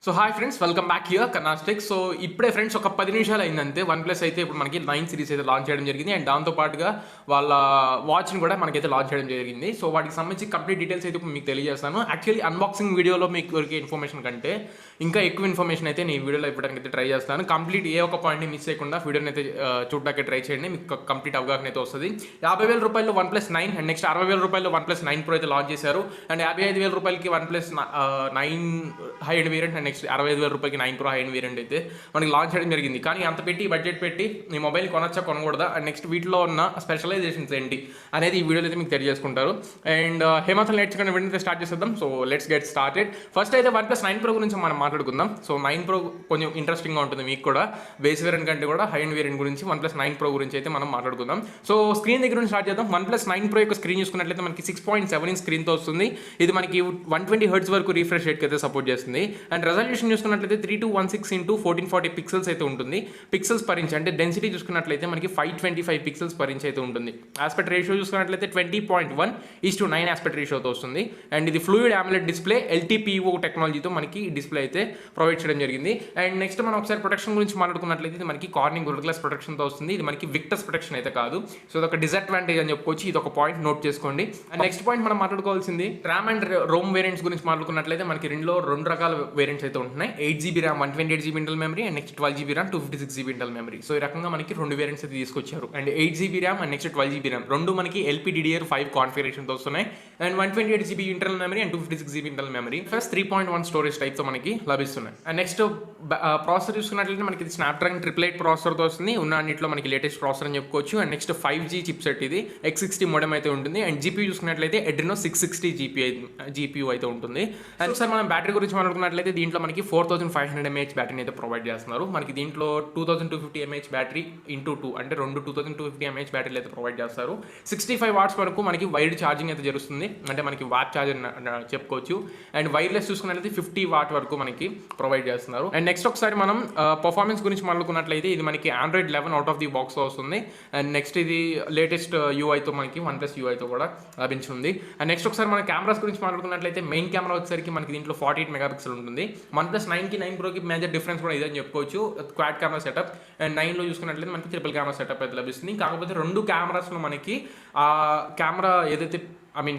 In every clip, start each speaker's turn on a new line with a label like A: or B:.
A: So hi friends, welcome back here కర్నాస్టిక్. So ఇప్పుడే friends ఒక 10 నిమిషాలు అయిందంతే వన్ ప్లస్ అయితే ఇప్పుడు మనకి 9 సిరీస్ అయితే లాంచ్ చేయడం జరిగింది. అండ్ దాంతో పాటుగా వాళ్ళ వాచ్ని కూడా మనకైతే లాంచ్ చేయడం జరిగింది. సో వాటికి సంబంధించి కంప్లీట్ డీటెయిల్స్ అయితే మీకు తెలియజేస్తాను. యాక్చువల్లీ అన్బాక్సింగ్ వీడియోలో మీకు దొరికే ఇన్ఫర్మేషన్ కంటే ఇంకా ఎక్కువ ఇన్ఫర్మేషన్ అయితే నేను ఈ వీడియోలో ఇవ్వడానికి అయితే ట్రై చేస్తాను. కంప్లీట్ ఏ ఒక్క పాయింట్ని మిస్ చేయకుండా వీడియోని అయితే చూడడానికి ట్రై చేయండి. మీకు కంప్లీట్ అవగాహన అయితే వస్తుంది. 50,000 రూపాయలు వన్ ప్లస్ 9 అండ్ నెక్స్ట్ 60,000 రూపాయలు వన్ ప్లస్ 9 ప్రో అయితే లాంచ్ చేశారు. అండ్ 55,000 రూపాయలకి one plus 9 high and variant and next 65,000 రూపాయలకి 9 ప్రో హై అండ్ వేరియంట్ అయితే మనకి లాంచ్ చేయడం జరిగింది. కానీ అంత పెట్టి బడ్జెట్ పెట్టి ఈ మొబైల్ కొనొచ్చా కొనకూడదా అండ్ నెక్స్ట్ వీటిలో ఉన్న స్పెషలైజేషన్స్ ఏంటి అనేది ఈ వీడియోలో అయితే మీకు తెలియజేసుకుంటారు. అండ్ హేమంత్ లేట్ చేయకుండా వెంటనే స్టార్ట్ చేసేద్దాం. So let's get started. First అయితే వన్ ప్లస్ 9 ప్రో గురించి మనం మాట్లాడుకుందాం. సో 9 ప్రో కొంచెం ఇంట్రెస్టింగ్గా ఉంటుంది మీకు కూడా. బేస్ వేరియంట్ కంటే కూడా హై అండ్ వేరియంట్ గురించి వన్ ప్లస్ 9 ప్రో గురించి అయితే మనం మాట్లాడుకుందాం. సో స్క్రీన్ దగ్గర నుంచి స్టార్ట్ చేద్దాం. వన్ ప్లస్ 9 ప్రో యొక్క స్క్రీన్ చూసుకున్నట్లయితే మనకి 6.7 ఇంచ్ స్క్రీన్తో వస్తుంది. ఇది మనకి 120 హెర్ట్జ్ వరకు రిఫ్రెష్ రేట్కి అయితే సపోర్ట్ చేస్తుంది. అండ్ రెజల్యూషన్ చూసుకున్నట్లయితే 3216 ఇంటూ 1440 పిక్సెల్స్ అయితే ఉంటుంది. పిక్సెల్స్ పర్ ఇంచ్ అంటే డెన్సిటీ చూసుకున్నట్లయితే మనకి 525 పిక్సెల్స్ పర్ ఇంచ్ అయితే ఉంటుంది. ఆస్పెక్ట్ రేషియో చూసుకున్నట్లయితే 20.1:9 ఆస్పెక్ట్ రేషియోతో వస్తుంది. అండ్ ఇది ఫ్లూయిడ్ AMOLED డిస్ప్లే LTPO టెక్నాలజీతో మనకి డిస్ప్లే అయితే ప్రొవైడ్ చేయడం జరిగింది. అండ్ నెక్స్ట్ మనం ఒకసారి ప్రొటెక్షన్ గురించి మాట్లాడుకున్నట్లయితే ఇది మనకి కార్నింగ్ గోల్డ్ గ్లాస్ ప్రొటెక్షన్తో వస్తుంది. ఇది మనకి విక్టస్ ప్రొటెక్షన్ అయితే కాదు. సో ఇది ఒక డిసడ్వాంటేజ్ అని చెప్పుకోవచ్చు. ఇది ఒక పాయింట్ నోట్ చేసుకోండి. అండ్ నెక్స్ట్ పాయింట్ మనం మాట్లాడుకోవాల్సింది ర్యామ్ అండ్ రోమ్ వేరియంట్స్ గురించి మాట్లాడుకున్నట్లయితే మనకి రెండు రకాల వేరియంట్స్ అయితే ఉంటున్నాయి. 8GB RAM 128GB internal memory and next 12GB RAM 256GB internal memory. So ఈ రకంగా మనకి రెండు వేరియంట్స్ అయితే తీసుకొచ్చారు. And 8GB RAM and next 12GB RAM రెండు మనకి LPDDR5 కాన్ఫిగరేషన్తో వస్తున్నాయి. And 128GB internal memory and 256GB internal memory plus 3.1 storage టైప్తో మనకి లభిస్తున్నాయి. అండ్ నెక్స్ట్ ప్రాసెసర్ చూసుకున్నట్లయితే మనకి ఇది స్నాప్డ్రాగన్ 888 ప్రాసెసర్తో వస్తుంది. ఉన్న అన్నింటిలో మనకి లేటెస్ట్ ప్రాసెసర్ అని చెప్పుకోవచ్చు. And next 5G chip set ఇది X60 మోడెమ్ అయితే ఉంటుంది. అండ్ GPU చూసుకున్నట్లయితే Adreno 660 GPU అయితే ఉంటుంది. అండ్ సార్ మనం బ్యాటరీ గురించి మాట్లాడుకున్నట్లయితే దీంట్లో మనకి 4500 mAh బ్యాటరీని అయితే ప్రొవైడ్ చేస్తున్నారు. మనకి దీంట్లో 2250 mAh బ్యాటరీ ఇంటూ 2 అంటే 2250 mAh బ్యాటరీలు అయితే ప్రొవైడ్ చేస్తారు. 65 వాట్స్ వరకు మనకి వైడ్ ఛార్జింగ్ అయితే జరుగుతుంది. అంటే మనకి వాట్ ఛార్జర్ చెప్పుకోవచ్చు. అండ్ వైర్లెస్ చూసుకున్నట్లయితే 50 వాట్ వరకు మనకి ప్రొవైడ్ చేస్తున్నారు. అండ్ నెక్స్ట్ ఒకసారి మనం పర్ఫార్మెన్స్ గురించి మాట్లాడుకున్నట్లయితే ఇది మనకి Android 11 out of the box వస్తుంది. అండ్ నెక్స్ట్ ఇది లేటెస్ట్ యూఐతో మనకి వన్ ప్లస్ యూఐతో కూడా లభించింది. అండ్ నెక్స్ట్ ఒకసారి మన కెమెరాస్ గురించి మాట్లాడుకున్నట్లయితే మెయిన్ కెమెరా వచ్చేసరికి మనకి దీంట్లో 48 మెగాపిక్సెల్ ఉంటుంది. వన్ ప్లస్ 9కి 9 ప్రోకి మేజర్ డిఫరెన్స్ కూడా ఇదని చెప్పుకోవచ్చు. క్వాడ్ కెమెరా సెటప్ అండ్ 9లో చూసుకున్నట్లయితే మనకి ట్రిపుల్ కెమెరా సెటప్ అయితే లభిస్తుంది. కాకపోతే రెండు కెమెరాస్లో మనకి ఆ కెమెరా ఏదైతే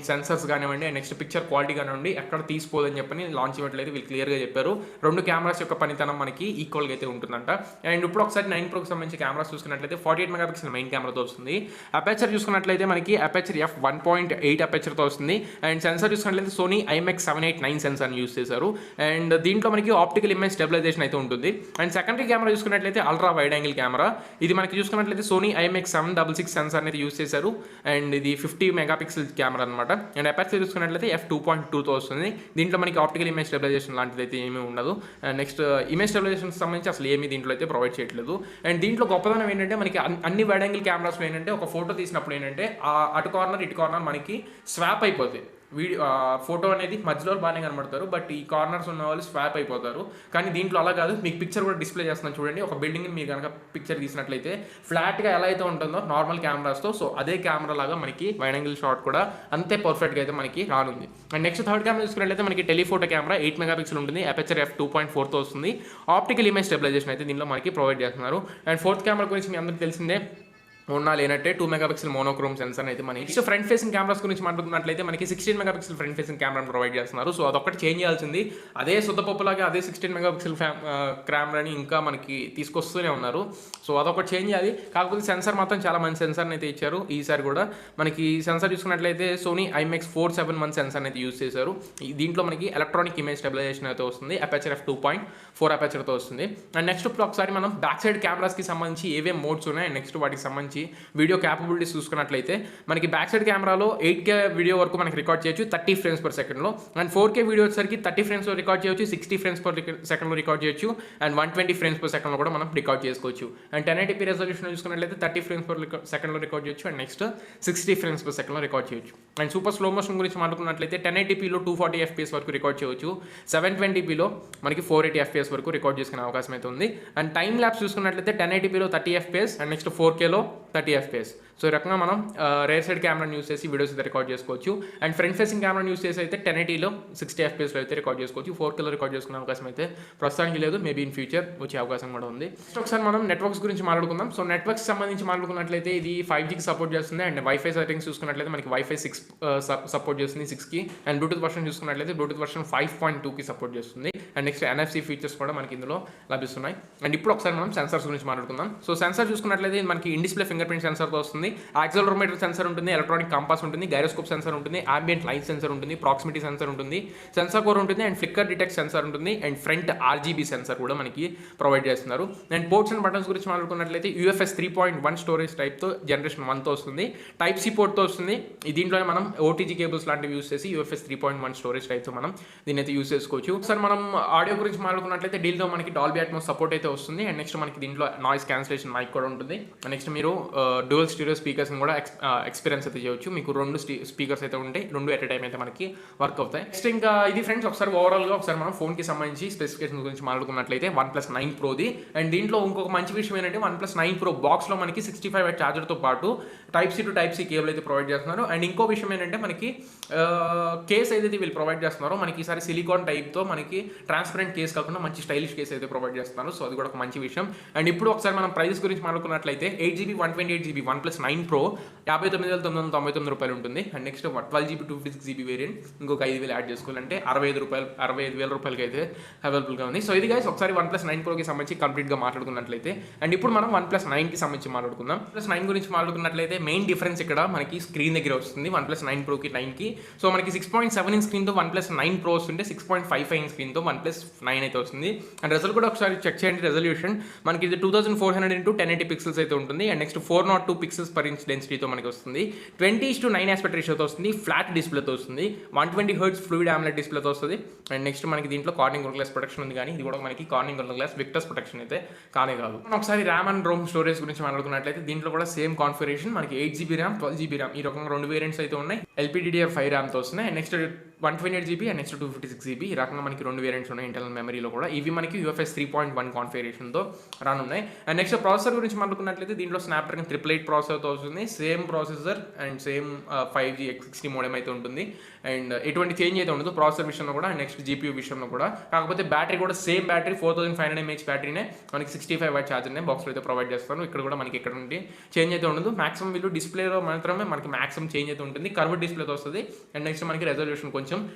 A: సెన్సర్స్ కానివ్వండి నెక్స్ట్ పిక్చర్ క్వాలిటీ కానివ్వండి ఎక్కడ తీసుకోదని చెప్పని లాంచ్ ఇవ్వట్లేదు వీళ్ళు క్లియర్గా చెప్పారు. రెండు కెమెరాస్ యొక్క పనితనం మనకి ఈక్వల్గా అయితే ఉంటుందంట. అండ్ ఇప్పుడు ఒకసారి 9 ప్రోకి సంబంధించి కెమెరాస్ చూసుకున్నట్లయితే 48 మెగాపిక్సెల్ మెయిన్ కెమెరాతో వస్తుంది. అపేచర్ చూసుకున్నట్లయితే మనకి అపేచర్ f1.8 అపేచర్తో వస్తుంది. అండ్ సెన్సర్ చూసుకున్నట్లయితే సోనీ IMX789 సెన్సర్ని యూస్ చేశారు. అండ్ దీంట్లో మనకి ఆప్టికల్ ఇమేజ్ స్టెబిలైజేషన్ అయితే ఉంటుంది. అండ్ సెకండరీ కెమెరా చూసుకున్నట్లయితే అల్ట్రా వైడ్ యాంగిల్ కెమెరా ఇది మనకి చూసుకున్నట్లయితే సోనీ IMX766 సెన్సర్ అనేది యూస్ చేశారు. అండ్ ఇది 50 మెగాపిక్సెల్ కెమెరా అనమాట. అండ్ అపేచర్ చూసుకున్నట్లయితే f2.2తో వస్తుంది. దీంట్లో మనకి ఆప్టికల్ ఇమేజ్ స్టెబిలైజేషన్ లాంటిది అయితే ఏమీ ఉండదు. అండ్ నెక్స్ట్ ఇమేజ్ స్టెబిలైజేషన్ సంబంధించి అసలు ఏమీ దీంట్లో అయితే ప్రొవైడ్ చేయట్లేదు. అండ్ దీంట్లో గొప్పదనం ఏంటంటే మనకి అన్ని వైడ్ యాంగిల్ కెమెరాస్లో ఏంటంటే ఒక ఫోటో తీసినప్పుడు ఏంటంటే అటు కార్నర్ ఇటు కార్నర్ మనకి స్వాప్ అయిపోతాయి. ఫోటో అనేది మధ్యలో బాగానే కనబడతారు బట్ ఈ కార్నర్స్ ఉన్న వాళ్ళు స్వాప్ అయిపోతారు. కానీ దీంట్లో అలా కాదు. మీకు పిక్చర్ కూడా డిస్ప్లే చేస్తున్నాను చూడండి. ఒక బిల్డింగ్ మీరు కనుక పిక్చర్ తీసినట్లయితే ఫ్లాట్గా ఎలా అయితే ఉంటుందో నార్మల్ కెమెరాస్తో సో అదే కెమెరా లాగా మనకి వైడ్ యాంగిల్ షాట్ కూడా అంతే పర్ఫెక్ట్గా అయితే మనకి రానుంది. అండ్ నెక్స్ట్ థర్డ్ కెమెరా చూసుకున్నట్లయితే మనకి టెలిఫోటో కెమెరా 8 మెగాపిక్సెల్ ఉంటుంది. అపేచర్ f2.4తో వస్తుంది. ఆప్టికల్ ఇమేజ్ స్టెబిలైజేషన్ అయితే దీనిలో మనకి ప్రొవైడ్ చేస్తున్నారు. అండ్ ఫోర్త్ కెమెరా గురించి మీ అందరికీ తెలిసిందే ఉన్నా లేనట్టే 2 మెగాపిక్సెల్ మోనోక్రోమ్ సెన్సర్ అయితే మనకి నెక్స్ట్ ఫ్రంట్ ఫేసింగ్ కెమెరాస్ గురించి మాట్లాడుకున్నట్లయితే మనకి 16 మెగాపిక్సెల్ ఫ్రంట్ ఫేసింగ్ కెమెరాను ప్రొవైడ్ చేస్తున్నారు. సో అదొక్కటి చేంజ్ చేయాల్సింది. అదే సుద్దపప్పులాగా అదే 16 మెగాపిక్సెల్ కెమెరాని ఇంకా మనకి తీసుకొస్తూనే ఉన్నారు. సో అదొకటి చేంజ్ చేయాలి. కాకపోతే సెన్సర్ మాత్రం చాలా మంచి సెన్సర్ని అయితే ఇచ్చారు. ఈసారి కూడా మనకి సెన్సర్ చూసుకున్నట్లయితే సోనీ IMX471 సెన్సర్ని అయితే యూస్ చేశారు. దీంట్లో మనకి ఎలక్ట్రానిక్ ఇమేజ్ స్టెబిలైజేషన్ అయితే వస్తుంది. అపేచర్ f2.4 అపేచర్తో వస్తుంది. అండ్ నెక్స్ట్ ఒకసారి మనం బ్యాక్ సైడ్ కెమెరాస్కి సంబంధించి ఏవే మోడ్స్ ఉన్నాయి అండ్ నెక్స్ట్ వాటికి సంబంధించి వీడియో క్యాపబిలిటీస్ చూసుకున్నట్లయితే మనకి బ్యాక్ సైడ్ కెమెరాలో 8K వీడియో వరకు మనకి రికార్డ్ చేయొచ్చు 30 ఫ్రేమ్స్ పర్ సెకండ్లో. అండ్ 4K వీడియో వచ్చేసరికి 30 ఫ్రేమ్స్లో రికార్డ్ చేయొచ్చు, 60 ఫ్రేమ్స్ పర్ సెకండ్లో రికార్డ్ చేయొచ్చు అండ్ 120 ఫ్రేమ్స్ పర్ సెకండ్లో కూడా మనం రికార్డ్ చేసుకోవచ్చు. అండ్ 1080p రెజల్యూషన్ చూసుకున్నట్లయితే 30 ఫ్రేమ్స్ పర్ సెకండ్లో రికార్డ్ చేయొచ్చు అండ్ నెక్స్ట్ 60 ఫ్రేమ్స్ పర్ సెకండ్లో రికార్డ్ చేయొచ్చు. అండ్ సూపర్ స్లో మోషన్ గురించి మాట్లాడుకున్నట్లయితే 1080pలో 240 FPS వరకు రికార్డ్ చేయవచ్చు. 720pలో మనకి 480 FPS వరకు రికార్డ్ చేసుకునే అవకాశం అయితే ఉంది. అండ్ టైం ల్యాప్స్ చూసుకున్నట్లయితే 1080pలో 30 FPS అండ్ నెక్స్ట్ 4Kలో 30 FPS. సో ఈ రకంగా మనం రేర్ సైడ్ కెమెరాని యూస్ చేసి వీడియోస్ అయితే రికార్డ్ చేసుకోవచ్చు. అండ్ ఫ్రంట్ ఫేసింగ్ కెమెరాని యూస్ చేసి అయితే 1080లో 60 FPS అయితే రికార్డ్ చేసుకోవచ్చు. 4Kలో రికార్డ్ చేసుకునే అవకాశం అయితే ప్రస్తుతానికి లేదు, మేబీ ఇన్ ఫ్యూచర్ వచ్చే అవకాశం కూడా ఉంది. నెక్స్ట్ ఒకసారి మనం నెట్వర్క్స్ గురించి మాట్లాడుకుందాం. సో నెట్వర్క్స్ సంబంధించి మాట్లాడుకున్నట్లయితే ఇది 5Gకి సపోర్ట్ చేస్తుంది. అండ్ వైఫై సెట్టింగ్స్ చూసుకున్నట్లయితే మనకి వైఫై 6 సపోర్ట్ చేస్తుంది 6కి. అండ్ బ్లూటూత్ వర్షన్ చూసుకున్నట్లయితే బ్లూటూత్ వర్షన్ 5.2కి సపోర్ట్ చేస్తుంది. అండ్ నెక్స్ట్ NFC ఫీచర్స్ కూడా మనకి ఇందులో లభిస్తున్నాయి. అండ్ ఇప్పుడు ఒకసారి మనం సెన్సార్స్ గురించి మాట్లాడుకుందాం. సో సెన్సార్ చూసుకున్నట్లయితే మనకి ఇన్ డిస్ప్లే ఫింగర్ ప్రింట్ సెన్సార్తో వస్తుంది. యాక్సిలరోమీటర్ సెన్సార్ ఉంటుంది, ఎలక్ట్రానిక్ కంపాస్ ఉంటుంది, గైరోస్కోప్ సెన్సార్ ఉంటుంది, ambient లైట్ సెన్సార్ ఉంటుంది, ప్రాక్సిమిటీ సెన్సార్ ఉంటుంది, సెన్సార్ కోర్ ఉంటుంది, అండ్ ఫ్లిక్కర్ డిటెక్ట్ సెన్సార్ ఉంటుంది, అండ్ ఫ్రంట్ RGB సెన్సార్ కూడా మనకి ప్రొవైడ్ చేస్తున్నారు. అండ్ పోర్ట్స్ అండ్ బటన్స్ గురించి మాట్లాడుకున్నట్లయితే UFS 3.1 స్టోరేజ్ టైప్తో జనరేషన్ 1తో వస్తుంది. Type-C పోర్ట్తో వస్తుంది. దీంట్లోనే మనం OTG కేబుల్స్ లాంటివి యూస్ చేసి UFS 3.1 స్టోరేజ్ టైప్తో మనం దీన్ని అయితే యూస్ చేసుకోవచ్చు. ఒకసారి మనం ఆడియో గురించి మాట్లాడుకున్నట్లయితే దీంట్లో మనకి డాల్బీ అట్మోస్ సపోర్ట్ అయితే వస్తుంది. అండ్ నెక్స్ట్ మనకి దీంట్లో నాయిస్ క్యాన్సిలేషన్ మైక్ కూడా ఉంటుంది. నెక్స్ట్ మీరు డ్యూయల్ స్టీరియో స్పీకర్స్ని కూడా ఎక్స్పీరియన్స్ అయితే చేయవచ్చు. మీకు 2 స్పీకర్స్ అయితే ఉంటాయి, 2 ఎట్ ఎ టైం అయితే మనకి వర్క్ అవుతాయి. నెక్స్ట్ ఇంకా ఇది ఫ్రెండ్స్ ఒకసారి ఓవరాల్గా ఒకసారి మనం ఫోన్కి సంబంధించి స్పెసిఫికేషన్ గురించి మాట్లాడుకున్నట్లయితే OnePlus 9 Proది. అండ్ దీంట్లో ఇంకొక మంచి విషయం ఏంటంటే OnePlus 9 Pro బాక్స్లో మనకి 65W ఛార్జర్తో పాటు Type-C to Type-C కేబుల్ అయితే ప్రొవైడ్ చేస్తున్నారు. అండ్ ఇంకో విషయం ఏంటంటే మనకి కేస్ ఏదైతే వీళ్ళు ప్రొవైడ్ చేస్తున్నారో మనకి ఈసారి సిలికాన్ టైప్తో మనకి ట్రాన్స్పరెంట్ కేస్ కాకుండా మంచి స్టైలిష్ కేస్ అయితే ప్రొవైడ్ చేస్తున్నారు. సో అది కూడా ఒక మంచి విషయం. అండ్ ఇప్పుడు ఒకసారి మనం ప్రైస్ గురించి మాట్లాడుకున్నట్లయితే 8GB 128GB OnePlus 9 Pro 59,999 రూపాయలు ఉంటుంది. And next 12GB 256GB variant ఇంకొక 5,000 యాడ్ చేసుకోవాలంటే 65,000 రూపాయలకి అయితే అవైలబుల్గా ఉంది. సో ఇది గైస్ ఒకసారి OnePlus 9 Proకి సంబంధించి కంప్లీట్గా మాట్లాడుకున్నట్లయితే. అండ్ ఇప్పుడు మనం OnePlus 9కి సంబంధించి మాట్లాడుకుందాం. OnePlus 9 గురించి మాట్లాడుకున్నట్లయితే మెయిన్ డిఫరెన్స్ ఇక్కడ మనకి స్క్రీన్ దగ్గర వస్తుంది OnePlus 9 Proకి 9కి. సో మనకి 6.7 ఇంచ్ స్క్రీన్తో OnePlus 9 Pro వస్తుంటే 6.55 ఇంచ్ స్క్రీన్తో OnePlus 9 అయితే వస్తుంది. అండ్ రిజల్ట్ కూడా ఒకసారి చెక్ చేయండి. రెజల్యూషన్ మనకి ఇది 2400 x 1080 పిక్సెల్స్ అయితే ఉంటుంది. And next 402 pixels per inch డెన్సిటీతో మనకి వస్తుంది. 20:9 ఆస్పెక్ట్ రేషియోతో వస్తుంది. ఫ్లాట్ డిస్ప్లేతో వస్తుంది. 120Hz ఫ్లూయిడ్ AMOLED డిస్ప్లేతో వస్తుంది. అండ్ నెక్స్ట్ మనకి దీంట్లో కార్నింగ్ గ్లాస్ ప్రొటెక్షన్ ఉంది, కానీ ఇది కూడా మనకి కార్నింగ్ గ్లాస్ విక్టర్స్ ప్రొటెక్షన్ అయితే కానే కాదు. మనం ఒకసారి ర్యామ్ అండ్ రోమ్ స్టోరేజ్ గురించి మాట్లాడుకున్నట్లయితే దీంట్లో కూడా సేమ్ కాన్ఫిగరేషన్ మనకి 8GB ర్యామ్ 12GB ర్యామ్ ఈ రకంగా 2 వేరియంట్స్ అయితే ఉన్నాయి. LPDDR5 ర్యామ్తో వస్తున్నాయి. And next 128GB and next 256GB ఈ రకంగా మనకి 2 వేరియంట్స్ ఉన్నాయి ఇంటర్నల్ మెమరీలో కూడా. ఇవి మనకి UFS 3.1 కాన్ఫిగరేషన్తో రానున్నాయి. అండ్ నెక్స్ట్ ప్రాసెసర్ గురించి మాట్లాడుకున్నట్లయితే దీంట్లో స్నాప్డ్రాగన్ 888 ప్రాసెసర్తో వస్తుంది. Same processor and same 5G X60 modem అయితే ఉంటుంది. అండ్ ఎటువంటి చేంజ్ అయితే ఉండదు ప్రాసెసర్ విషయంలో కూడా. అండ్ నెక్స్ట్ GPU విషయంలో కూడా. కాకపోతే బ్యాటరీ కూడా సేమ్ బ్యాటరీ 4500 mAh బ్యాటరీనే మనకి 65W ఛార్జర్నే బాక్స్లో అయితే ప్రొవైడ్ చేస్తాను. ఇక్కడ కూడా మనకి ఎక్కడ నుండి చేంజ్ అయితే ఉండదు. మాక్సిమం వీళ్ళు డిస్ప్లేలో మాత్రమే మనకి మాక్సిమం చేంజ్ అయితే ఉంటుంది. కర్వ్ డిస్ప్లేతో వస్తుంది. అండ్ నెక్స్ట్ మనకి రెజల్యూషన్ కొంచెం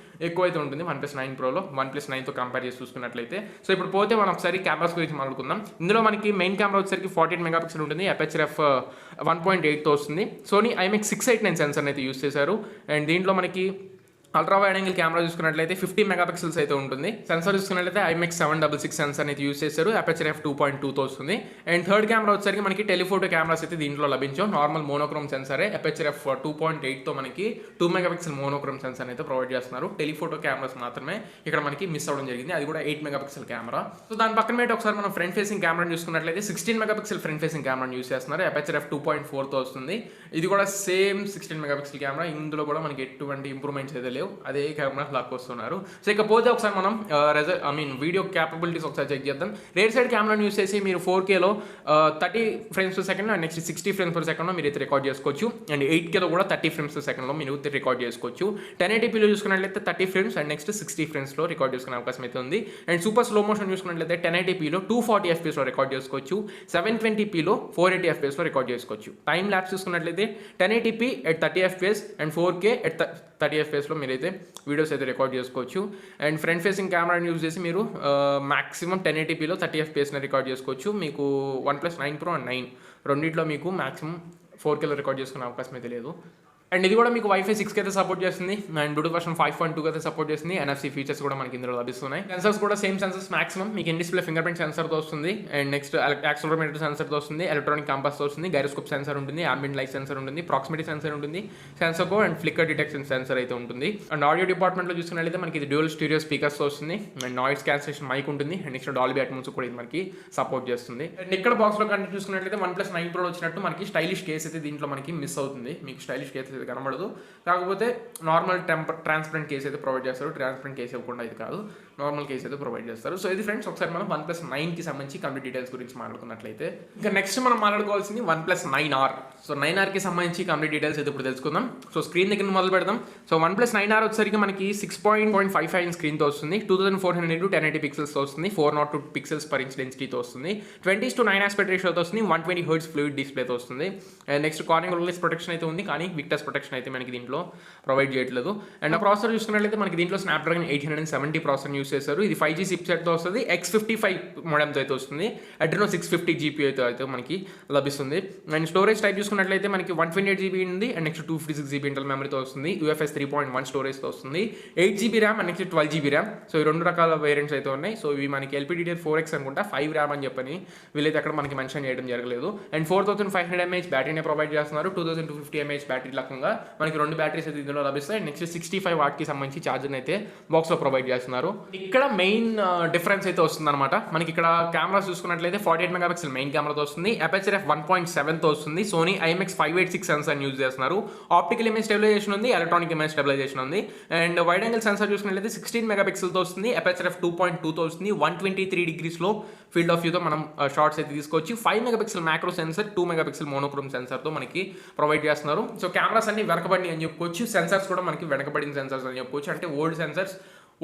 A: ఎక్కువ అయితే ఉంటుంది OnePlus 9 Proలో OnePlus 9తో కంపేర్ చేసి చూసుకున్నట్లయితే. సో ఇప్పుడు పోతే మనం ఒకసారి కెమెరాస్ గురించి మాట్లాడుకుందాం. ఇందులో మనకి మెయిన్ కెమెరా వచ్చేసరికి 48 మెగాపిక్సెల్ ఉంటుంది. అపర్చర్ f1.8తో వస్తుంది. సోనీ IMX689 సెన్సర్ని అయితే యూస్ చేశారు. అండ్ దీంట్లో మనకి అల్ట్రా వైడ్ యాంగిల్ కెమెరా చూసుకున్నట్లయితే 50 మెగాపిక్సెల్స్ అయితే ఉంటుంది. సెన్సర్ చూసుకున్నట్లయితే IMX766 సెన్సర్ అయితే యూస్ చేశారు. అపర్చర్ f2.2తో వస్తుంది. అండ్ థర్డ్ కెమెరా వచ్చేసరికి మనకి టెలిఫోటో కెమెరాస్ అయితే దీంట్లో లభించాం. నార్మల్ మోనోక్రోమ్ సెన్సరే. అపర్చర్ f2.8తో మనకి 2 మెగాపిక్సెల్ మోనోక్రోమ్ సెన్సర్ అయితే ప్రొవైడ్ చేస్తున్నారు. టెలిఫోటో కెమెరాస్ మాత్రమే ఇక్కడ మనకి మిస్ అవ్వడం జరిగింది. అది కూడా 8 మెగాపిక్సెల్ కెమెరా. సో దాని పక్కన పెట్టి ఒకసారి మనం ఫ్రంట్ ఫేసింగ్ కెమెరా చూసుకున్నట్లయితే 16 మెగాపిక్సెల్ ఫ్రంట్ ఫేసింగ్ కెమెరాని యూస్ చేస్తున్నారు. అపర్చర్ f2.4తో వస్తుంది. ఇది కూడా సేమ్ 16 మెగాపిక్సెల్ కెమెరా. ఇందులో కూడా మనకి ఎటువంటి ఇంప్రూవ్మెంట్స్ అయితే లేవు. అదే కెమెరా లాక్ వస్తున్నారు. సో ఇకపోతే ఒకసారి మనం వీడియో క్యాపబిలిటీస్ ఒకసారి చెక్ చేద్దాం. రేర్ సైడ్ కెమెరాని యూస్ చేసి మీరు 4Kలో 30 frames per second and next 60 frames per second మీరు అయితే రికార్డ్ చేసుకోవచ్చు. అండ్ 8Kలో కూడా 30 frames per second మీరు రికార్డ్ చేసుకోవచ్చు. 1080pలో చూసుకున్నట్లయితే 30 frames అండ్ నెక్స్ట్ 60 framesలో రికార్డ్ చేసుకునే అవకాశం అయితే ఉంది. అండ్ సూపర్ స్లో మోషన్ చూసుకున్నట్లయితే 1080pలో 240 fpsలో రికార్డ్ చేసుకోవచ్చు. 720pలో 480 fpsలో రికార్డ్ చేసుకోవచ్చు. టైం ల్యాప్స్ చూసుకున్నట్లయితే 1080p at 30 fps and 4K at 30 fpsలో మీరైతే వీడియోస్ అయితే రికార్డ్ చేసుకోవచ్చు. అండ్ ఫ్రంట్ ఫేసింగ్ కెమెరాని యూజ్ చేసి మీరు మాక్సిమం 1080pలో 30 fpsని రికార్డ్ చేసుకోవచ్చు. మీకు OnePlus 9 Pro అండ్ 9 రెండింటిలో మీకు మాక్సిమం 4Kలో రికార్డ్ చేసుకునే అవకాశం అయితే లేదు. అండ్ ఇది కూడా మీకు Wi-Fi 6 అయితే సపోర్ట్ చేస్తుంది. అండ్ బ్లూటూత్ వర్షన్ 5.2 అయితే సపోర్ట్ చేస్తుంది. NFC ఫీచర్స్ కూడా మనకి ఇందులో లభిస్తున్నాయి. సెన్సర్స్ కూడా సేమ్ సెన్సర్స్ మాక్సిమం మీకు ఇన్ డిస్ప్లే ఫింగర్ ప్రింట్ సెన్సర్తో వస్తుంది. అండ్ నెక్స్ట్ యాక్సిలరోమీటర్ సెన్సర్తో వస్తుంది. ఎలక్ట్రానిక్ కంపాస్తో వస్తుంది. గైరోస్కోప్ సెన్సర్ ఉంటుంది. ambient లైట్ సెన్సర్ ఉంటుంది. ప్రాక్సిమిటీ సెన్సర్ ఉంటుంది. Sensor co and flicker detection sensor అయితే ఉంటుంది. అండ్ ఆడియో డిపార్ట్మెంట్లో చూసుకున్నట్లయితే మనకి ఇది డ్యూయల్ స్టీరియో స్పీకర్స్తో వస్తుంది. అండ్ నాయిస్ క్యాన్సిలేషన్ మైక్ ఉంటుంది. అండ్ నెక్స్ట్ డాల్బీ అట్మోస్ కూడా ఇది మనకి సపోర్ట్ చేస్తుంది. అండ్ ఇక్కడ బాక్స్లో కంటే చూసుకున్నట్లయితే OnePlus 9 Pro వచ్చినట్టు మనకి స్టైలిష్ కేస్ అయితే దీంట్లో మనకి మిస్ అవుతుంది. మీకు స్టైలిష్ కేస్ అయితే కనబడదు. కాకపోతే నార్మల్ ట్రాన్స్పరెంట్ కేస్ అయితే ప్రొవైడ్ చేస్తారు. ట్రాన్స్పరెంట్ కేస్ ఇవ్వకుండా ఇది కాదు. నార్మల్ కేస్ అయితే ప్రొవైడ్ చేస్తారు. సో ఇది ఫ్రెండ్స్ ఒకసారి మనం OnePlus 9కి సంబంధించి కంప్లీట్ డీటెయిల్స్ గురించి మాట్లాడుకున్నట్లయితే, ఇంకా నెక్స్ట్ మనం మాట్లాడుకోవాల్సింది OnePlus 9R. సో 9Rకి సంబంధించి కంప్లీట్ డీటెయిల్స్ అయితే ఇప్పుడు తెలుసుకుందాం. సో స్క్రీన్ దగ్గర మొదలు పెడదాం. సో OnePlus 9R వచ్చేసరికి మనకి 6.55 స్క్రీన్తో వస్తుంది, 2400x1080 పిక్సెల్స్తో వస్తుంది, 402 పిక్సెల్స్ పర్ ఇంచ్ డెన్సిటీతో వస్తుంది, 20:9 ఆస్పెక్ట్ రేషియోతో వస్తుంది, 120 హెర్ట్జ్ ఫ్లూయిడ్ డిస్ప్లేతో వస్తుంది. అండ్ నెక్స్ట్ కార్నింగ్ రూలెస్ ప్రొటెక్షన్ అయితే ఉంది, కానీ విక్టస్ ప్రొటెక్షన్ అయితే మనకి దీంట్లో ప్రొవైడ్ చేయట్లేదు. అండ్ ప్రాసెసర్ చూసుకున్నట్లయితే మనకి దీంట్లో స్నాప్డ్రాగన్ 870 ప్రాసెసర్ యూస్ చేశారు. ఇది 5G చిప్సెట్తో వస్తుంది, X55 మోడెమ్తో అయితే వస్తుంది, Adreno 650 GPU అయితే మనకి లభిస్తుంది. అండ్ స్టోరేజ్ టైప్ చూసుకున్నట్లయితే మనకి 128GB ఉంది, అండ్ నెక్స్ట్ 256GB ఇంటర్నల్ మెమరీతో వస్తుంది, UFS 3.1 స్టోరేజ్తో వస్తుంది, 8GB RAM and next 12GB RAM. So ఈ రెండు రకాల వేరియంట్స్ అయితే ఉన్నాయి. సో ఇవి మనకి LPDDR4X అనుకుంటా, 5 ర్యామ్ అని చెప్పని వీళ్ళైతే అక్కడ మనకి మెన్షన్ చేయడం జరగలేదు. అండ్ 4500 mAh బ్యాటరీనే ప్రొవైడ్ చేస్తున్నారు, 2250 mAh బ్యాటరీ లకంగా మనకి రెండు బ్యాటరీస్ అయితే ఇందులో లభిస్తాయి. అండ్ నెక్స్ట్ 65 వాట్కి సంబంధించి ఛార్జర్ అయితే బాక్స్లో ప్రొవైడ్ చేస్తున్నారు. ఇక్కడ మెయిన్ డిఫరెన్స్ అయితే వస్తుంది అనమాట. మనకి ఇక్కడ కెమెరాస్ చూసుకున్నట్లయితే 48 మెగాపిక్సెల్ మెయిన్ కెమెరాతో వస్తుంది, అపర్చర్ f1.7తో వస్తుంది, సోనీ IMX586 సెన్సార్ యూజ్ చేస్తున్నారు, ఆప్టికల్ ఇమేజ్ స్టెబిలైజేషన్ ఉంది, ఎలక్ట్రానిక్ ఇమేజ్ స్టెబిలైజేషన్ ఉంది. అండ్ వైడ్ యాంగిల్ సెన్సార్ చూసుకున్నట్లయితే 16 మెగాపిక్సెల్తో వస్తుంది, అపర్చర్ f2.2తో వస్తుంది, 123 degreesలో ఫీల్డ్ ఆఫ్ వ్యూతో మనం షార్ట్స్ అయితే తీసుకోవచ్చు. 5 megapixel macro sensor, 2 megapixel monochrome సెన్సర్తో మనకి ప్రొవైడ్ చేస్తున్నారు. సో కెమెరాస్ అన్ని వెనకబడి అని చెప్పుకోవచ్చు, సెన్సర్స్ కూడా మనకి వెనకబడిన సెన్సర్స్ అని చెప్పుకోవచ్చు. అంటే old sensors,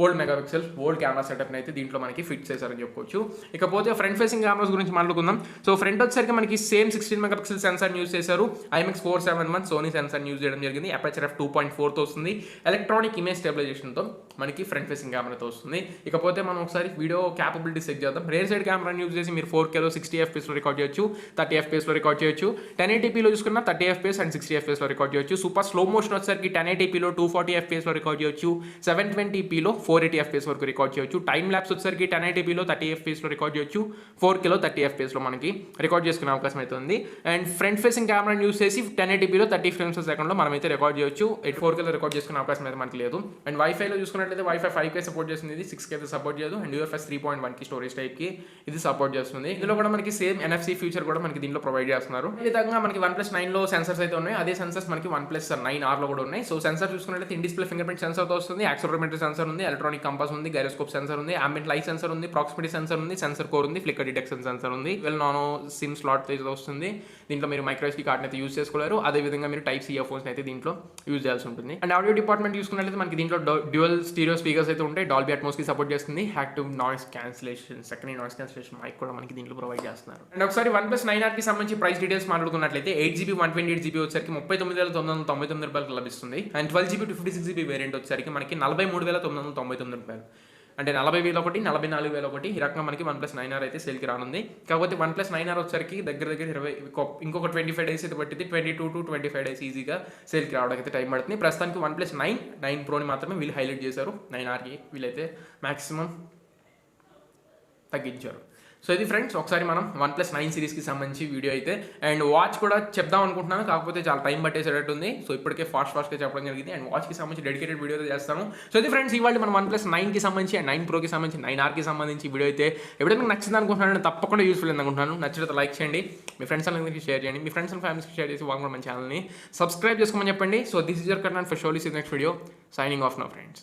A: old megapixel, old camera సెటప్ని అయితే దీంట్లో మనకి ఫిట్ చేశారని చెప్పుకోవచ్చు. ఇకపోతే ఫ్రంట్ ఫేసింగ్ కెమెరాస్ గురించి మాట్లాడుకుందాం. సో ఫ్రంట్ వచ్చేసరికి మనకి సేమ్ 16 మెగాపిక్సెల్ సెన్సార్ యూజ్ చేశారు, IMX471 సోనీ సెన్సార్ యూజ్ చేయడం జరిగింది, అపర్చర్ f2.4తో వస్తుంది, ఎలక్ట్రానిక్ ఇమేజ్ స్టెబిలైజేషన్తో మనకి ఫ్రంట్ ఫేసింగ్ కెమెరాతో వస్తుంది. ఇకపోతే మనం ఒకసారి వీడియో క్యాపబిలిటీ చెక్ చేద్దాం. రేర్ సైడ్ కెమెరాని యూజ్ చేసి మీరు 4Kలో 60 FPSలో రికార్డ్ చేయొచ్చు, 30 FPSలో రికార్డ్ చేయొచ్చు, 1080pలో చూసుకున్న 30 FPS అండ్ 60 FPSలో రికార్డ్ చేయొచ్చు. సూపర్ స్లో మోషన్ వచ్చేసరికి 1080pలో 240 FPSలో రికార్డ్ చేయొచ్చు, 720pలో 480 FPS వరకు రికార్డ్ చేయొచ్చు. టైం ల్యాప్స్ వచ్చేసరికి 1080pలో 30 FPSలో రికార్డ్ చేయొచ్చు, 4Kలో 30 FPSలో మనకి రికార్డ్ చేసుకునే అవకాశం అయితే ఉంది. అండ్ ఫ్రంట్ ఫేసింగ్ కెమెరాని యూస్ చేసి 1080pలో 30 frames per second మనం అయితే రికార్డ్ చేయొచ్చు, 4Kలో రికార్డ్ చేసుకునే అవకాశం అయితే మనకి లేదు. అండ్ వైఫైలో చూసుకున్నట్లయితే వైఫై 5K సపోర్ట్ చేస్తుంది, ఇది 6K అయితే సపోర్ట్ చేయదు. అండ్ UFS 3.1కి స్టోరేజ్ టైప్కి ఇది సపోర్ట్ చేస్తుంది. ఇందులో కూడా మనకి సేమ్ NFC ఫీచర్ కూడా మనకి దీంట్లో ప్రొవైడ్ చేస్తున్నారు. ఈ విధంగా మనకి OnePlus 9లో సెన్సర్స్ అయితే ఉన్నాయి, అదే సెన్సర్స్ మనకి OnePlus 9Rలో కూడా ఉన్నాయి. సో సెన్సర్ చూసుకున్నట్లయితే ఇన్ డిస్ప్లే ఫింగర్ ప్రింట్ సెన్సర్తో వస్తుంది, యాక్సిలరోమీటర్ సెన్సర్ ఉంది, ఎలక్ట్రానిక్ కంపాస్ ఉంది, గైరోస్కోప్ సెన్సర్ ఉంది, ambient లైట్ సెన్సర్ ఉంది, ప్రాక్సిమిటీ సెన్సర్ ఉంది, సెన్సర్ కోర్ ఉంది, ఫ్లిక్కర్ డిటెక్షన్ సెన్సర్ ఉంది, నానో సిమ్ స్లాట్ అయితే వస్తుంది. దీంట్లో మీరు మైక్రోSD కార్డ్ అయితే యూజ్ చేసుకోలేరు, అదే విధంగా మీరు టైప్ C ఇయర్ఫోన్స్ అయితే దీంట్లో యూజ్ చేయాల్సి ఉంటుంది. అండ్ ఆడియో డిపార్ట్మెంట్ చూసుకున్నట్లయితే మనకి దీంట్లో డ్యూయల్ స్టీరియో స్పీకర్స్ అయితే ఉంటాయి, డాల్బీ అట్మోస్కి సపోర్ట్ చేస్తుంది, active noise cancellation, secondary noise cancellation mic కూడా మనకి దీంట్లో ప్రొవైడ్ చేస్తున్నారు. అండ్ ఒకసారి OnePlus 9Rకి సంబంధించి ప్రైస్ డీటెయిల్స్ మాట్లాడుకున్నట్లయితే 8GB 128GB వచ్చేసరికి 39,999 రూపాయలకు లభిస్తుంది. అండ్ 12GB 256GB వేరియంట్ వచ్చేసరికి మనకి 43,999 రూపాయలు. అంటే 40,000 ఒకటి, 44,000 ఒకటి, ఈ రకంగా మనకి OnePlus 9R అయితే సేల్కి రానుంది. కాకపోతే OnePlus 9R వచ్చేసరికి దగ్గర 20 ఇంకొక 25 డేస్ అయితే పట్టింది, 22 to 25 డేస్ ఈజీగా సేల్కి రావడానికి అయితే టైం పడుతుంది. ప్రస్తుతానికి OnePlus 9 Proని మాత్రమే వీళ్ళు హైలైట్ చేశారు, 9Rకి వీళ్ళైతే మ్యాక్సిమం తగ్గించారు. సో ఇది ఫ్రెండ్స్ ఒకసారి మనం OnePlus 9 సిరీస్కి సంబంధించి వీడియో అయితే. అండ్ వాచ్ కూడా చెప్దాం అనుకుంటున్నాను, కాకపోతే చాలా టైం పట్టేసేటట్టు ఉంది. సో ఇప్పటికే ఫాస్ట్గా చెప్పడం జరిగింది. అండ్ వాచ్కి సంబంధించి డెడికేటెడ్ వీడియో అయితే చేస్తాను. సో ఇది ఫ్రెండ్స్ ఇవాళ మనం OnePlus 9కి సంబంధించి అండ్ 9 Proకి సంబంధించి 9Rకి సంబంధించి వీడియో అయితే. ఎప్పుడైతే మీకు నచ్చింది అనుకుంటున్నాను, తప్పకుండా యూస్ఫుల్ అనుకుంటున్నాను. నచ్చితే లైక్ చేయండి, మీ ఫ్రెండ్స్ అందరికీ షేర్ చేయండి, మీ ఫ్రెండ్స్ అండ్ ఫ్యామిలీస్కి షేర్ చేసి వాళ్ళు కూడా మన ఛానల్ని సబ్స్క్రైబ్ చేసుకోమని చెప్పండి. So this is your Karnan for షోలీ see next video, signing off now friends.